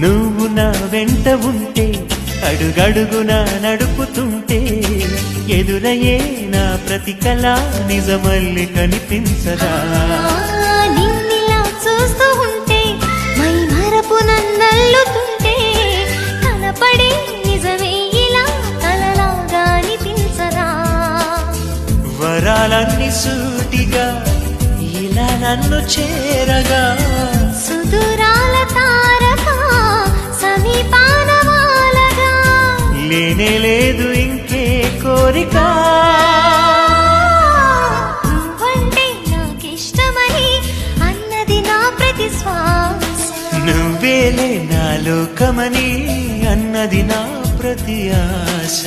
నువ్వు నా వెంట ఉంటే అడుగడుగునా నడుపుతుంటే ఎదురయ్యే నా ప్రతి కళ నిజమల్లి కనిపించదా నిన్నిలా చూస్తూ ఉంటే మై మరపు నన్నల్లుతుంటే కనపడే నిజమే ఇలా కలలాగా అనిపించదా వరాలన్నీ సూటిగా ఇలా నన్ను చేరగా సుదూరాల తారక సమీపాన వాలగా లేనే లేదు ఇంకే కోరిక నువ్వంటే నాకిష్టమని అన్నది నా ప్రతి శ్వాస నువ్వేలే నా లోకమని అన్నది నా ప్రతి ఆశ